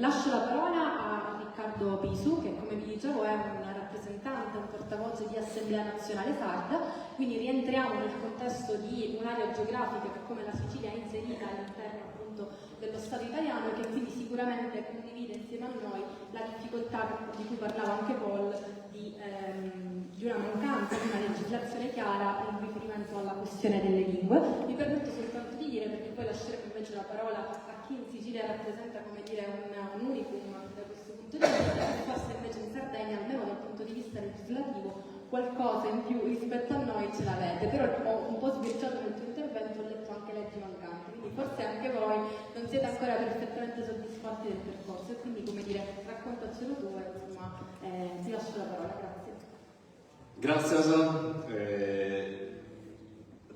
Lascio la parola a Riccardo Pisu, che come vi dicevo è un rappresentante, un portavoce di Assemblea Nazionale Sarda, quindi rientriamo nel contesto di un'area geografica che come la Sicilia è inserita all'interno appunto dello Stato italiano e che quindi sicuramente condivide insieme a noi la difficoltà di cui parlava anche Paul di una mancanza di una legislazione chiara in riferimento alla questione delle lingue. Mi permetto soltanto di dire, perché poi lasceremo invece la parola a chi in Sicilia rappresenta, come dire, un unicum da questo punto di vista, che forse invece in Sardegna, almeno dal punto di vista legislativo, qualcosa in più rispetto a noi ce l'avete. Però ho un po' sbirciato nel tuo intervento, ho letto anche leggi mancanti, quindi forse anche voi non siete ancora perfettamente soddisfatti del percorso, e quindi, come dire, raccontacelo tu, insomma, ti lascio la parola, grazie. Grazie,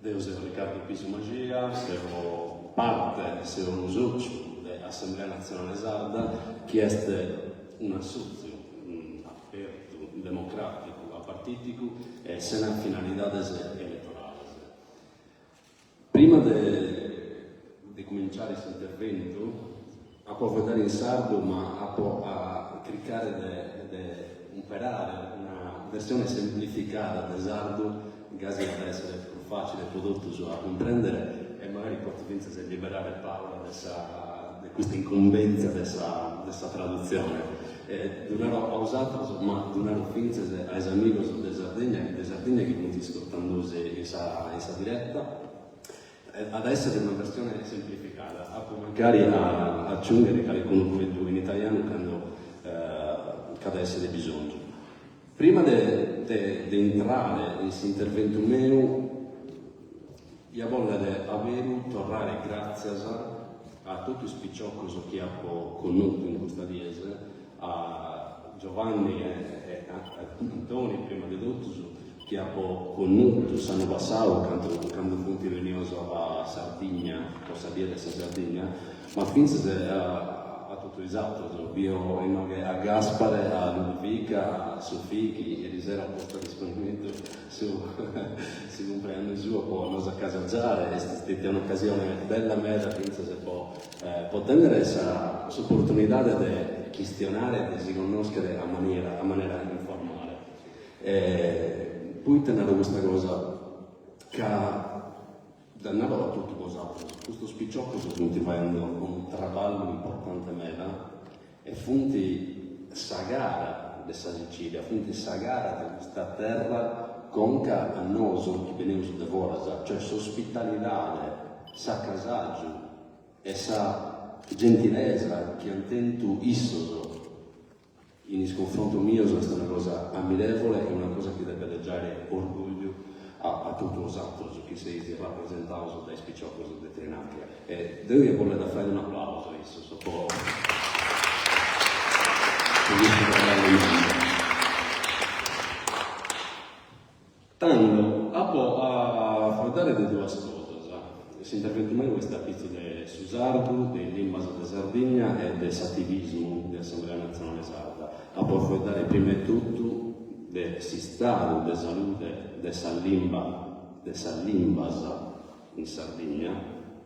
eu sou Ricardo Pisu Magia, sou parte, sou um socio da Assemblea Nazionale Sarda, che è un associo aperto, democrático, apartítico e sem finalidades elettorales. Prima di cominciare questo intervento, approfondire in sardo, ma a cercare di imparare una versione semplificata del sardo, in caso di essere più facile prodotto a comprendere, e magari potete liberare Paola di questa incombenza, di questa traduzione. Ho usato, ma donare finze ai amici di Sardegna che mi ascoltando questa diretta, ad essere una versione semplificata, magari a aggiungere che conosco in italiano quando ad essere bisogno. Prima di entrare in questo intervento mio, io voglio tornare grazie a tutti i spicciocchi che ho conosciuto in questa diese, a Giovanni e a Antonio prima di tutto, che ho conosciuto l'anno passato quando punti venioso a Sardegna, o sapere se Sardegna, ma finché a tutto esatto, io a Gaspare, a Ludovica, a Sofì, che ieri sera ho posto a disponimento su compleanno suo, poi a caseggiare, è stata un'occasione bella mera, penso se può tenere questa opportunità di questionare e di conoscere a maniera informale. Poi tenere questa cosa che dannava a tutto cos'altro. Questo spicciocco sono facendo un lavoro importante mera e funti sagara della Sicilia, funti sagara di questa terra conca a noso che veniva su Devorasa, cioè s'ospitalità, sa casaggio e sa gentilezza che intento issoso in il confronto mio è una cosa ammirevole e una cosa che deve dare orgoglio a tutti gli altri che si rappresentano dai spicciocchi di Trinacria. E devo voler fare un applauso a questo, so può... Tanto, a affrontare le due cose, questo intervento mio è stato su sardo, dell'Imbasa di Sardegna e del attivismo dell'Assemblea Nazionale Sarda, a affrontare prima di tutto del stato di salute dell'Imbasa in Sardegna,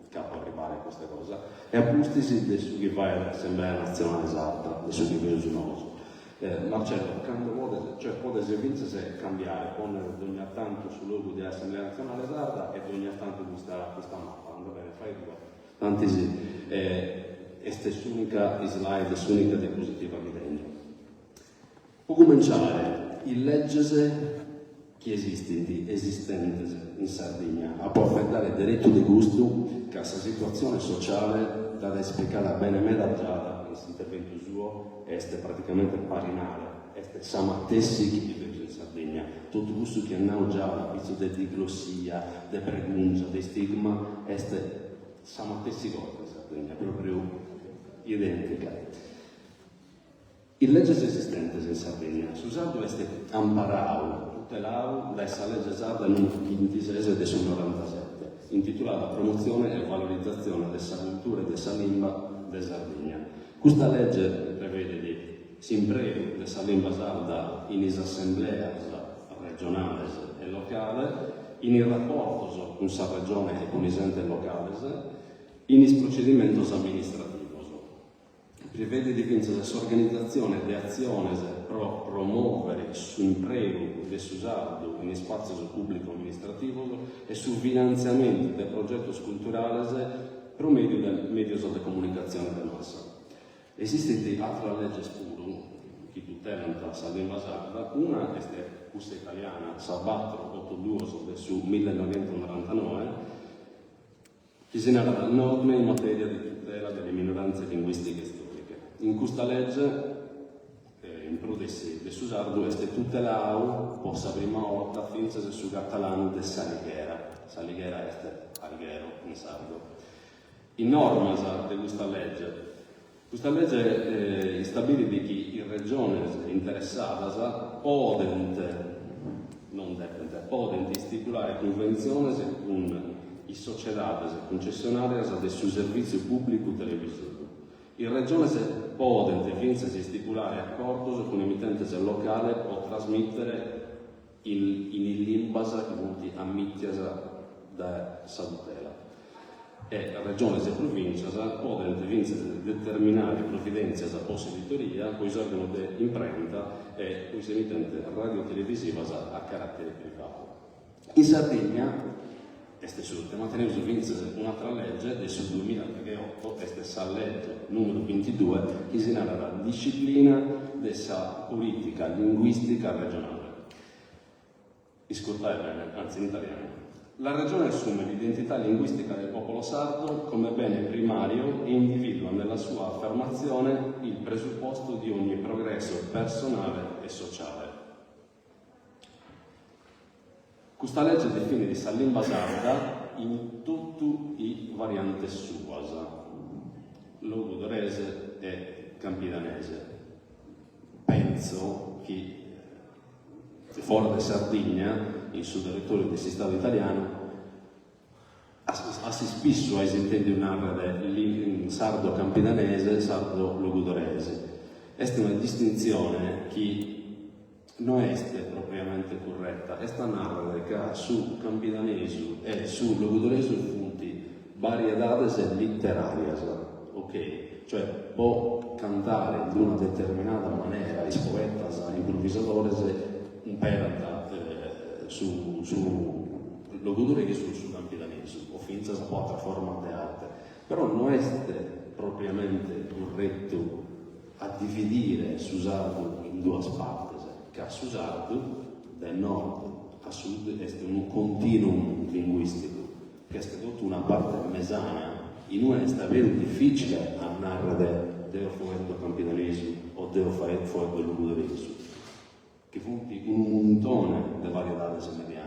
che può arrivare a questa cosa, e a pustisi del su che va all'Assemblea Nazionale Sarda, del su che viene su noso. Marcello, quando vuole, cioè può se cambiare, pone ogni tanto sul logo dell'Assemblea Nazionale Sarda e ogni tanto questa mappa, andrà bene, fai due. Tanti sì, questa è l'unica slide, l'unica diapositiva che tengo. Può cominciare il leggese che esistenti in Sardegna, a può affrontare il diritto di gusto che questa situazione sociale da spiegare bene mera già in questo intervento suo è praticamente parinale, è samattessi che vive in Sardegna, tutto questo che hanno già la pizza di diglossia, di preguncia, di stigma, è samattessi cosa in Sardegna, proprio identica. Il legge esistente in Sardegna, Susanto è amparato, tutelato dalla legge sarda numero 15 del 97, intitolata Promozione e valorizzazione della cultura e della lingua di Sardegna. Questa legge prevede di s'imprego della lingua sarda in assemblea regionale e locale, in rapporto con la regione e con i enti locali, in procedimenti amministrativi. prevede di organizzazione di azioni per promuovere l'impiego del sardo in spazio pubblico amministrativo e sul finanziamento dei progetti culturali per medio del medios di comunicazione di massa. Esiste altre leggi spuro che tutelano la lingua sarda, una è questa italiana, sa 482 su 1999, che si narra norme in materia di tutela delle minoranze linguistiche e storiche. In questa legge, in pro del sardo, è tutelato, possa prima volta, finché su catalano de Salighera. Salighera è alghero in sardo. In norma di questa legge stabilisce che le regioni interessate possono stipulare convenzioni con le società concessionarie del suo servizio pubblico televisivo. Le regioni possono stipulare accordi con emittenti locali o trasmettere in lingua che ammette da tutela. E la regione e provincia possono determinare provvidenze a posta editoria con gli organi di imprenta e con gli emittenti radio-televisiva a carattere privato. In Sardegna, mantenere un'altra legge del 2008, questa legge numero 22, che si narra la disciplina della politica linguistica regionale. Anzi in italiano. La regione assume l'identità linguistica del popolo sardo come bene primario e individua nella sua affermazione il presupposto di ogni progresso personale e sociale. Questa legge define la lingua sarda in tutte le varianti sue, logudorese e campidanese. Penso che fuori da Sardegna, il suo territorio del Stato italiano, si spesso si intende un'area in sardo campidanese, sardo logudorese. Questa è una distinzione che non è propriamente corretta, è narrata che su campidanese e su logudorese funti varietà letterarie, ok? Cioè può cantare in una determinata maniera i poetas, gli improvvisatori, un perata su logudorese su campidanese o finza su altre forme di arte, però non è propriamente corretto a dividere su sardo in due parti. Che a sardo da nord a sud è un continuum linguistico, che è tutta una parte mesana, in una è davvero difficile a narrare del fuoco campidanese o del fuoco logudorese, che funti un montone di varietà mediane.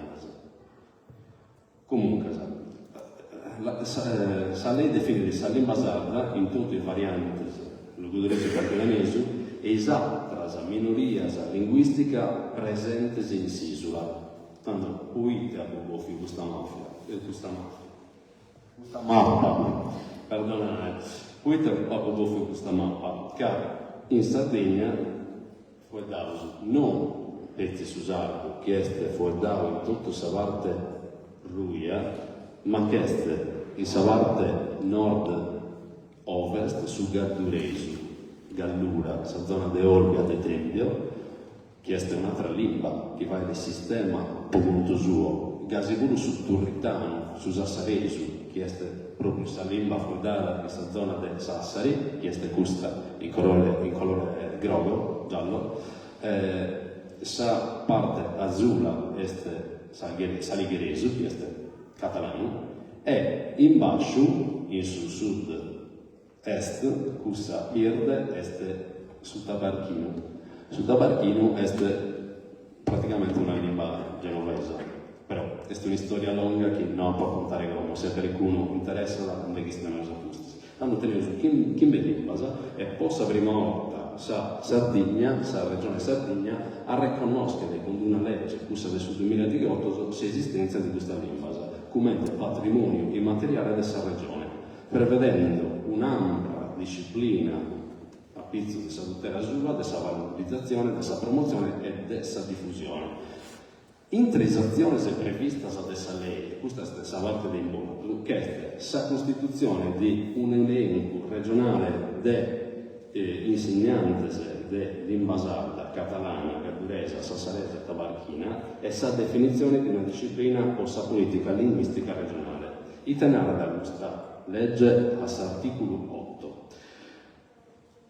Comunque, la lei definisce la lingua sarda in tutte le varianti logudorese e campidanese e esatta minoria linguistica presente in Sisula. Tanto poi abbiamo questa mappa, perdonate, poi abbiamo questa mappa, che in Sardegna fu dato non pezzi su sardo, che fu dato in tutta questa parte ruia, ma che in questa parte nord-ovest su Garduresi. Gallura, questa zona di Olbia del Tempio, che è un'altra lingua che va nel sistema punto suo, Gasiburu su Turritano, su Sassaresu, che è proprio questa lingua fondata in questa zona del Sassari, che è questa in colore grogo, giallo, sa parte azzurra è Saligheresu, che è catalano, e in basso, in sud est, questa irde est sul tabarchino. Sul tabarchino è praticamente una lingua genovese, però è una storia lunga che non può contare come, se per qualcuno interessa la contechistiamo giusti. Hanno tenuto chi me lingua e possa prima volta sa regione Sardegna a riconoscere con una legge questa del 2018 l'esistenza di questa lingua come patrimonio immateriale della regione, prevedendo un'ampia disciplina a pizzo di tutela azzurra, della valorizzazione, della promozione e della diffusione. Intresazione se prevista da questa legge, questa è la parte del mondo, che è la costituzione di un elenco regionale di insegnantes de lingua sarda, catalana, garduresa, sassarese e tabarchina e sa definizione di una disciplina o sa politica linguistica regionale. Itenere da questa legge all'articolo 8.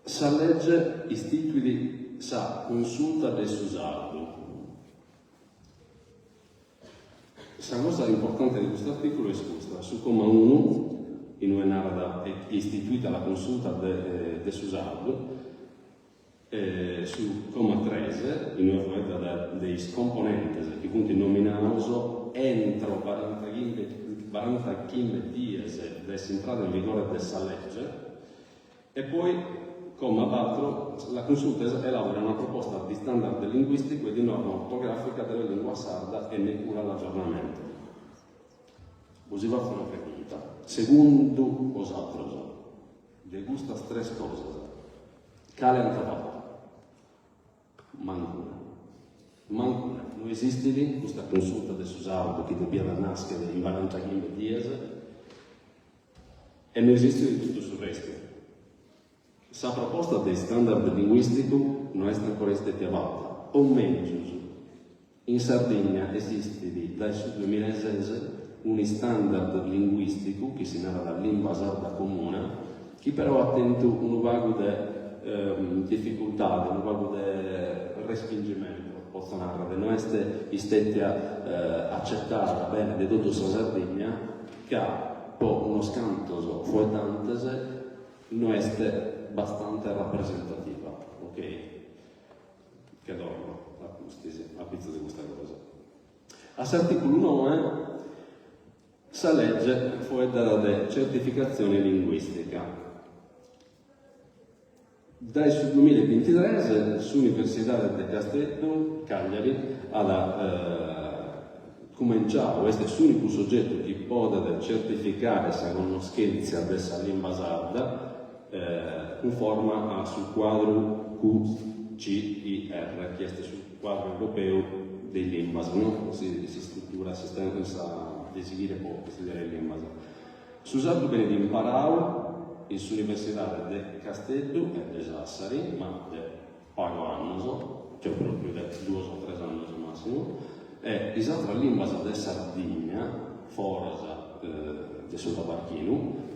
Sa legge istitui sa consulta del susardo. La cosa importante di questo articolo è questa. Su comma 1 in cui narra istituita la consulta del susardo, su comma 13 in cui parla dei componenti che punti nominanoso entro 45 dies dall'entrata in vigore della legge, e poi comma 4 la consulta elabora una proposta di standard linguistico e di norma ortografica della lingua sarda e ne cura l'aggiornamento. Così va una pregunta. Secondo vosaltros, de gustas tres cosas. Cale han fatto? Mancuna. Non esiste lì questa consulta del susardo che dobbiamo nascere in 45 dies e non esiste di tutto sul resto. Sa proposta del standard linguistico non è ancora stata avanti, o meglio, in Sardegna esiste dal 2016 un standard linguistico che si narra la lingua sarda comune, che però ha tenuto un vago di difficoltà, un vago di respingimento, posso narrare, non è stata accettata bene di tutta la Sardegna, che po' uno scanto fuetante non è abbastanza rappresentativa, ok? Che dormo, a pizza di questa cosa. All'articolo 9 sa legge fu data certificazione linguistica. Dal 2023 l'Università del Castello, Cagliari, ha cominciato, questo è l'unico soggetto che può certificare la conoscenza della lingua sarda conforme sul quadro QCIR, che è sul quadro europeo dei linguas, no? Si struttura, si sta a desigire poco, si dice linguas. Susato bene di imparare all'Università del Castello e di Sassari, ma di pago anno, cioè proprio di 2 o 3 anni al massimo, e l'esaltra lingua della Sardegna, Forza di Sottabarchino,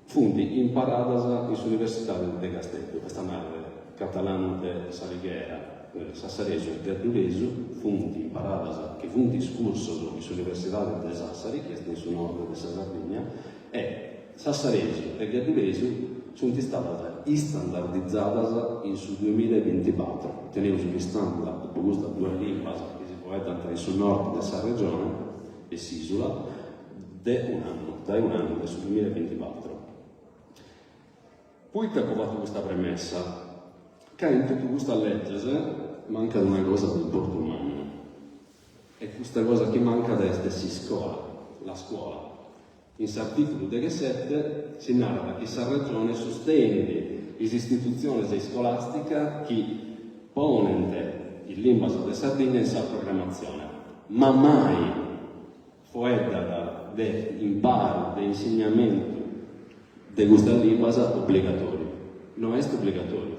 fundi imparata all'Università del Castello, questa madre catalante Salighera, Sassarese e Gardurese, fundi imparata che fundi scorso all'Università del Sassari, che è sul nord della Sardegna, e Sassarese e Gardurese sono state standardizzate in sul 2024. Teniamo gli standard per questa due lingue che si può vedere sul nord della regione e Sisula da un anno, sul 2024. Poi che ho fatto questa premessa, che in tutta questa legge manca una cosa del porto umano, e questa cosa che manca è la scuola. In articolo 17 si narra che la regione sostiene le istituzioni scolastiche che pongono il lingua della Sardegna in sua programmazione, ma mai fuori dell'imparo, dell'insegnamento di questa lingua obbligatorio. Non è obbligatorio.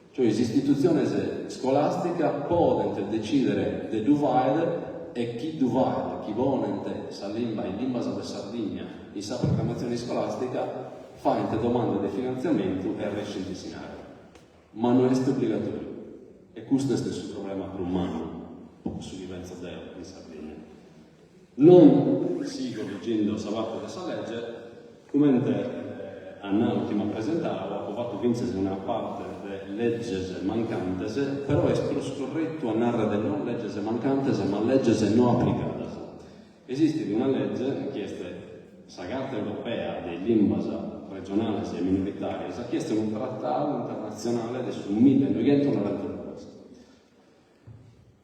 Cioè, le istituzioni scolastiche possono decidere di dovere e chi dovere, chi vuole la lingua della Sardegna in sua programmazione scolastica fa domande di finanziamento e riesce a insegnare. Ma non è obbligatorio. E questo è il problema umano sull'invenza di Sardegna. Non sigo leggendo la parte della legge, come l'ultima presentata, ho fatto vincere una parte delle leggi mancanti, però è scorretto a narrare delle non leggi mancanti, ma leggi non applicate. Esiste una legge che è la Carta Europea delle lingue regionali e minoritarie, che è un trattato internazionale del 1992.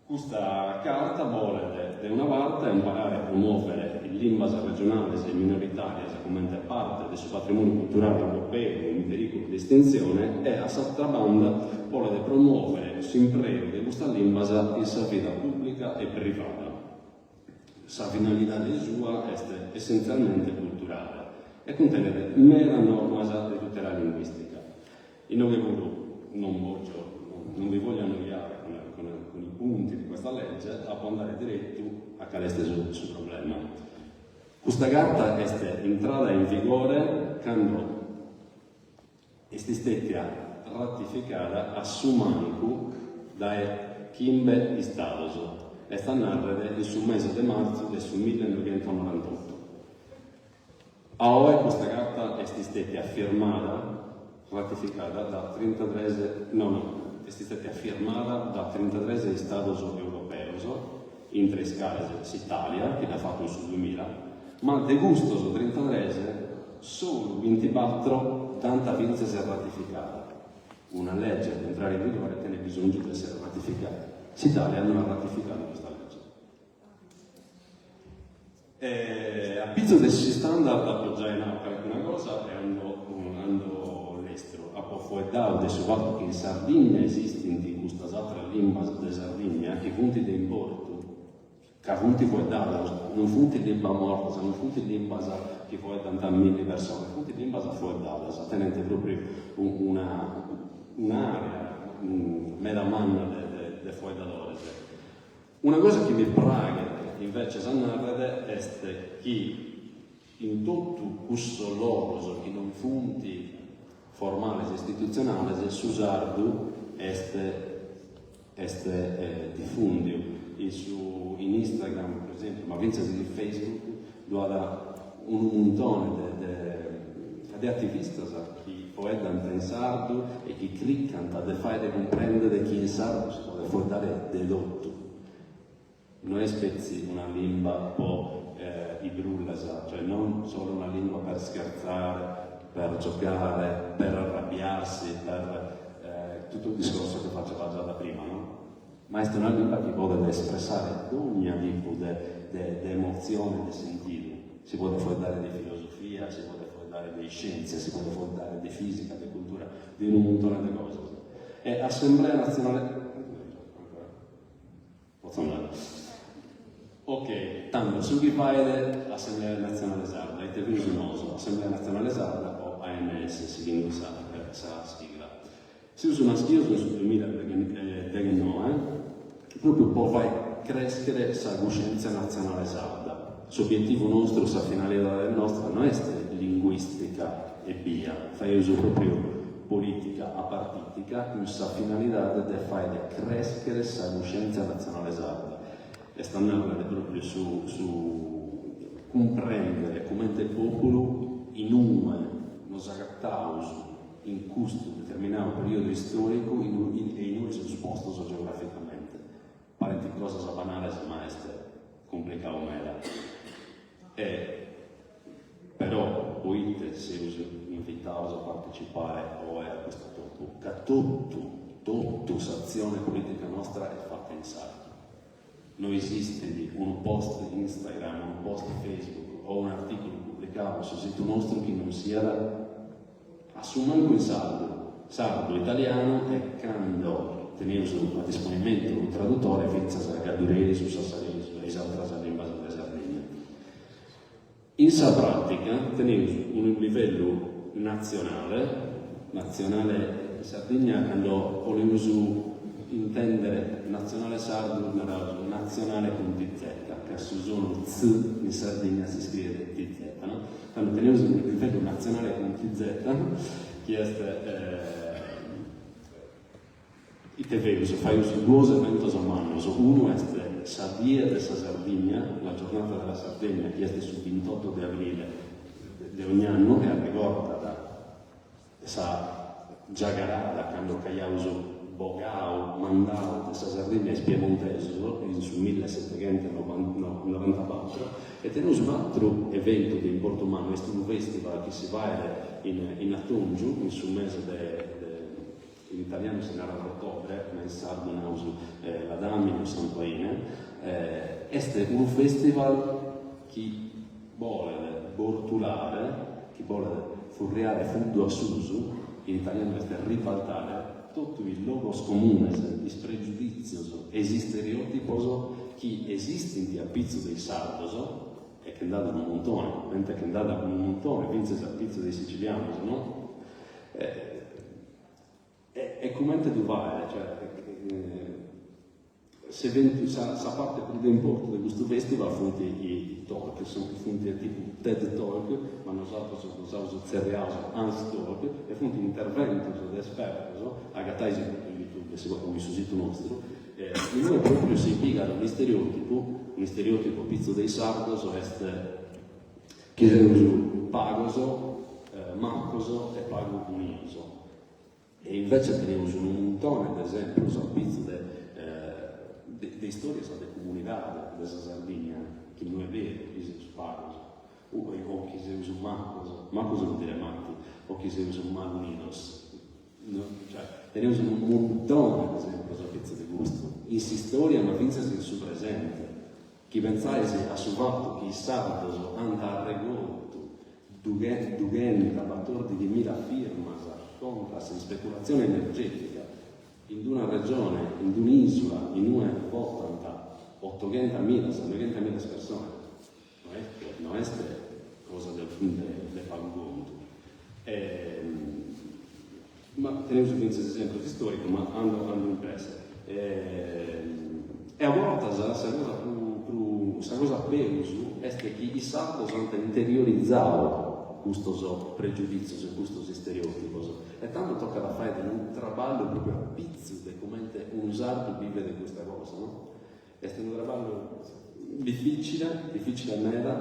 Questa carta vuole, da una parte, imparare a promuovere le lingue regionali e minoritarie come parte del suo patrimonio culturale europeo in pericolo di estinzione, e a l'altra banda vuole promuovere l'imprego di questa lingua in sua vita pubblica e privata. La finalità sua è essenzialmente culturale e contiene mera norma di tutela linguistica. In ogni modo, non vi voglio annoiare con i punti di questa legge, a può andare diretto a caleste sul problema. Questa carta è entrata in vigore quando è stata ratificata a Sumancu dai Kimbe di Stato e sta narrata il sul mese di marzo del 1998. A oggi questa carta è stata firmata, ratificata da 33 è stata firmata da 33 Stati europei, in tre scale Italia, che l'ha fatto sul 2000, ma de gusto su 33 solo 24 tanta vince si è ratificata. Una legge per entrare in vigore tiene bisogno di essere ratificata. L'Italia non ha ratificato questa legge. A pizzo del standard appoggiare in qualcuna cosa e andando all'estero. A po' fuori del fatto che in Sardegna esistono in questa altra lingua di Sardegna i punti di importo, che punti fuori non punti di lingua morta, non punti di lingua che può dare mille persone, punti di lingua fuori tenente proprio un'area, mera manna di fuori da loro. Una cosa che mi praga invece Sannarrede è che in tutto questo loro che non funti formali e istituzionali su sardu diffundio in Instagram per esempio, ma pensa di Facebook dove un montone di attivisti che poedan in sardu e che cliccano a fare comprendere che in sardu si può fondare dedotto. Non è spezzi una lingua un po' idrullasa, cioè non solo una lingua per scherzare, per giocare, per arrabbiarsi, per tutto il discorso che faceva già da prima, no? Ma è una lingua che può espressare ogni tipo di emozione, di sentire. Si può dare di filosofia, si può dare di scienze, si può dare di fisica, di cultura, di un montone di cose. E Assemblea Nazionale... Posso andare? Ok, tanto su chi fai l'Assemblea Nazionale Sarda, e te vedo noso, Assemblea Nazionale Sarda o ANS, si viene sarà sigla. Si usa una schia sul 2019, proprio può far crescere la coscienza nazionale sarda. L'obiettivo nostro, la finalità nostra non è linguistica e via, fai uso proprio politica apartitica, la finalità è fare crescere la coscienza nazionale sarda. E stanno proprio su comprendere come il popolo in uno sagattauso in questo determinato periodo storico e in un sposto geograficamente. Parenti cosa banale ma è complicato mera. Però poi se usi invitato a partecipare o a questo tempo, che tutta l'azione politica nostra è fatta in sardo. Non esiste un post Instagram, un post Facebook o un articolo pubblicato sul sito nostro che non sia assumendo in sardo italiano e quando teniamo a disponimento un traduttore senza cadurere su sassarese e altre lingue della Sardegna. In sa pratica teniamo un livello nazionale in Sardegna quando vogliamo intendere nazionale sardo, nazionale con TZ, che su sono Z in Sardegna si scrive TZ, no? Quando teniamo un livello nazionale con TZ, che è ITV, fai uso due eventi all'anno, uno è Sadia della Sardegna, la giornata della Sardegna, che è sul 28 di aprile di ogni anno, che ricorda questa giagarata quando caiamo Bogao, Mandao, questa Sardegna è piemontese, sul 1794, e teniamo un altro evento di importo umano, è un festival che si va in Attungiu, sul mese in italiano si narra ottobre, ma in sardo nausu la Damino Santoine, è un festival che vuole bortulare, che vuole furriare fondo a susu, in italiano è ribaltare tutto il logos comune, il pregiudizio e gli stereotipi che esistono a pizzo dei sardo e che andate un montone, mentre che andate un montone, vince a pizzo dei siciliani, no? E come tu vai, cioè, se venti, sa parte per l'importo di questo festival, funti i talk, sono funti tipo TED Talk, ma nosaltros usamos cereals Hans Talk, e funti interventi di esperti, a Gataisi su YouTube, se vuoi sul sito nostro, e noi proprio si piega un stereotipo pizzo dei sardos, che uso pagoso, maccoso e pago unioso. E invece teniamo un montone, ad esempio, so pizzo dei storie delle comunità della Sardegna, che non è vero, che si spara, o che si usa maccoso vuol dire matti, o che si usa unidos. No? Cioè, teniamo un montone, ad esempio, so pizzo di gusto. In storia, ma finza si su presente. Chi pensasse a su fatto che i sardos hanno arregolato, dughen, trabattori di 1000 firme, contras in speculazione energetica, in una regione, in un'isola, in una volta 800.000 persone, non è cosa del pagamento. Ma teniamo questo esempio storico, ma hanno imprese. E a volte questa cosa peso è che i sardos hanno interiorizzato questo pregiudizio, questo stereotipo. E tanto tocca da fare un lavoro proprio a pizzo di come un sardo vive di questa cosa, no? È un lavoro difficile mera,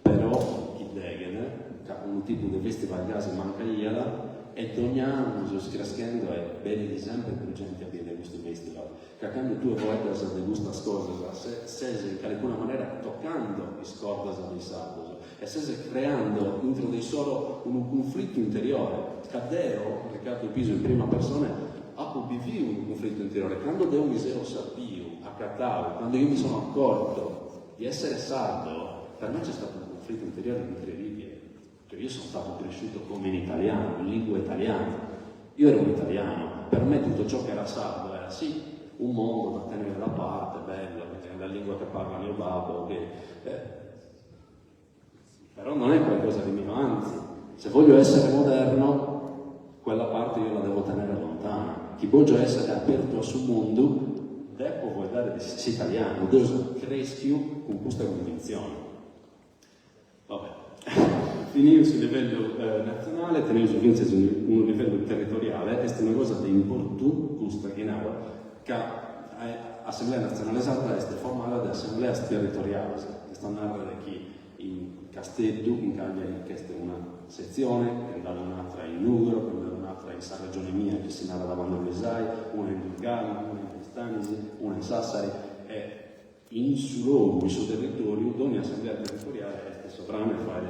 però chi deghe, che un tipo di festival gas manca iera, e ogni anno si crescendo e bene sempre più gente viene questo festival. Che quando tu vuoi di queste cose, se in alcuna maniera toccando i scordas dei sardos, e se creando dentro di solo un conflitto interiore. Cadeo, Riccardo Piso in prima persona, ha vivito un conflitto interiore. Quando io mi sono saputo a Catao, quando io mi sono accorto di essere sardo, per me c'è stato un conflitto interiore incredibile. Cioè io sono stato cresciuto come in italiano, in lingua italiana. Io ero un italiano, per me tutto ciò che era sardo era sì, un mondo da tenere da parte, bello, perché è la lingua che parla mio babbo, però non è qualcosa di mio, anzi, se voglio essere moderno, quella parte io la devo tenere lontana. Chi voglio essere aperto al suo mondo, devo voler essere italiano, devo crescere con questa convinzione. Vabbè, finire sul livello nazionale, tenere su un livello territoriale, è una cosa di importante, questa che l'Assemblea Nazionale Sarda è formata da assemblee territoriali, che stanno a chi in Castello, in Cagliari, che è una sezione, che è un'altra in Nugro, che è un'altra in San Regione Mia, che si narra davanti a Lesai, una in Lugano, una in Stanisi, una in Sassari, e in suo luogo, in suo territorio, ogni assemblea territoriale è sovrana e fare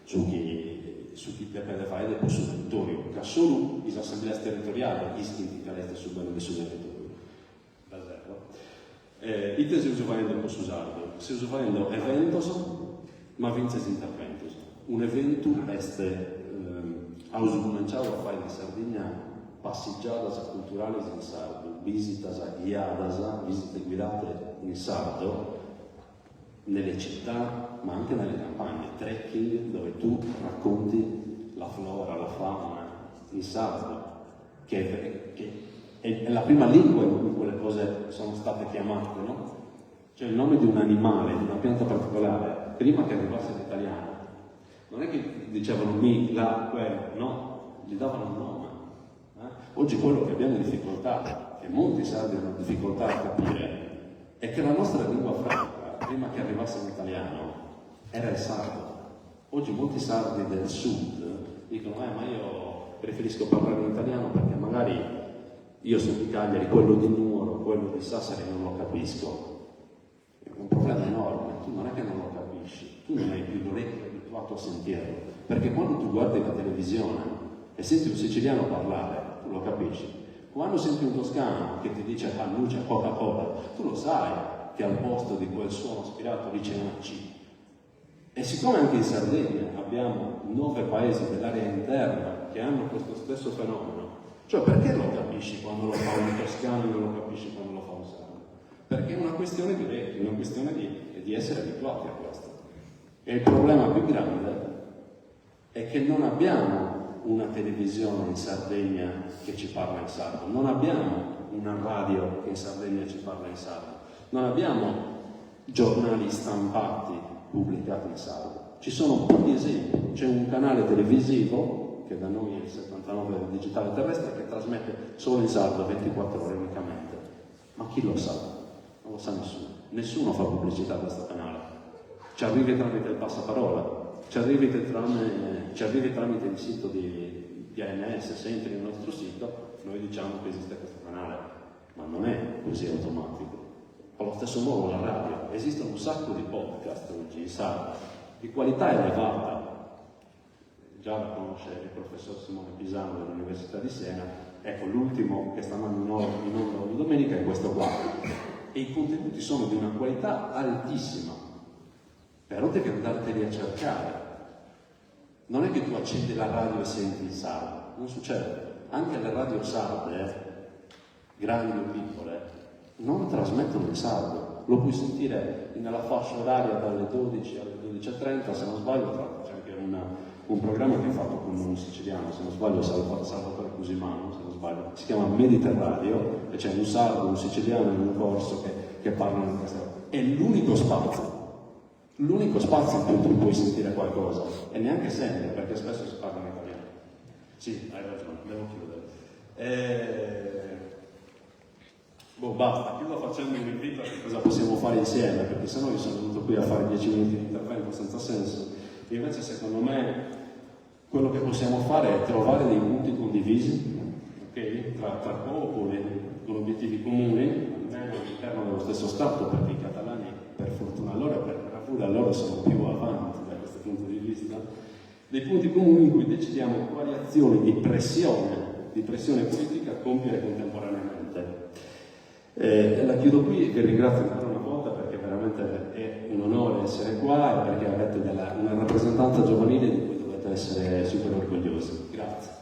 su chi deve fare del suo territorio, che solo le assemblee territoriali istinti che resta sul bene del suo territorio. Ite si usa facendo un po' susardo, si usa facendo eventos, ma vinces interventos. Un evento è cominciato a fare in Sardegna passeggiadas culturali in sardo, visitas guiadas, visite guidate in sardo, nelle città, ma anche nelle campagne, trekking dove tu racconti la flora, la fauna in sardo, che è la prima lingua in cui quelle cose sono state chiamate, no? Cioè il nome di un animale, di una pianta particolare, prima che arrivasse l'italiano, non è che dicevano mi, la, quello, no, gli davano un nome. Oggi quello che abbiamo difficoltà, che molti sardi hanno difficoltà a capire, è che la nostra lingua franca, prima che arrivasse l'italiano, era il sardo. Oggi molti sardi del sud dicono, ma io preferisco parlare in italiano perché magari io sono di Cagliari, quello di Nuoro, quello di Sassari non lo capisco. È un problema enorme, tu non è che non lo capisci, tu non hai più l'orecchio abituato a sentirlo, perché quando tu guardi la televisione e senti un siciliano parlare, tu lo capisci. Quando senti un toscano che ti dice Annuccia Coca-Cola, tu lo sai che al posto di quel suono aspirato dice una C. E siccome anche in Sardegna abbiamo 9 paesi dell'area interna che hanno questo stesso fenomeno, cioè perché lo capisci quando lo fa un toscano e non lo capisci quando lo fa un sardo? Perché è una questione di orecchio, è una questione di essere abituati a questo. E il problema più grande è che non abbiamo una televisione in Sardegna che ci parla in sardo, non abbiamo una radio che in Sardegna ci parla in sardo, non abbiamo giornali stampati pubblicati in sardo. Ci sono un po' di esempi, c'è un canale televisivo che da noi è il 79 del digitale terrestre che trasmette solo in sardo 24 ore unicamente, ma chi lo sa? Non lo sa nessuno fa pubblicità a questo canale, ci arrivi tramite il passaparola, ci arrivi tramite il sito di ANS. Se entri nel nostro sito noi diciamo che esiste questo canale, ma non è così automatico. Allo stesso modo la radio, esistono un sacco di podcast oggi in sardo di qualità elevata, già la conosce il professor Simone Pisano dell'Università di Siena. Ecco, l'ultimo che sta andando in onda ogni domenica è questo qua, e i contenuti sono di una qualità altissima, però devi andarteli a cercare. Non è che tu accendi la radio e senti il sardo, non succede. Anche le radio sarde, grandi o piccole, non trasmettono il sardo. Lo puoi sentire nella fascia oraria dalle 12 alle 12:30, se non sbaglio. Tra l'altro c'è anche un programma che è fatto con un siciliano, se non sbaglio Salvatore Cusimano, se non sbaglio, si chiama Mediterradio, e c'è un sardo, un siciliano in un corso che parlano di questa cosa. È l'unico spazio in cui tu puoi sentire qualcosa, e neanche sempre, perché spesso si parla in italiano. Sì, hai ragione, devo chiudere. Basta, chiudo facendo un invito a che cosa possiamo fare insieme, perché sennò io sono venuto qui a fare 10 minuti di intervento senza senso. Invece secondo me quello che possiamo fare è trovare dei punti condivisi, okay? tra popoli con obiettivi comuni all'interno dello stesso Stato, perché i catalani, per fortuna loro e per natura loro, sono più avanti da questo punto di vista, dei punti comuni in cui decidiamo quali azioni di pressione politica compiere contemporaneamente. La chiudo qui, vi ringrazio ancora una volta perché veramente è un onore essere qua, e perché avete una rappresentanza giovanile di cui dovete essere super orgogliosi. Grazie.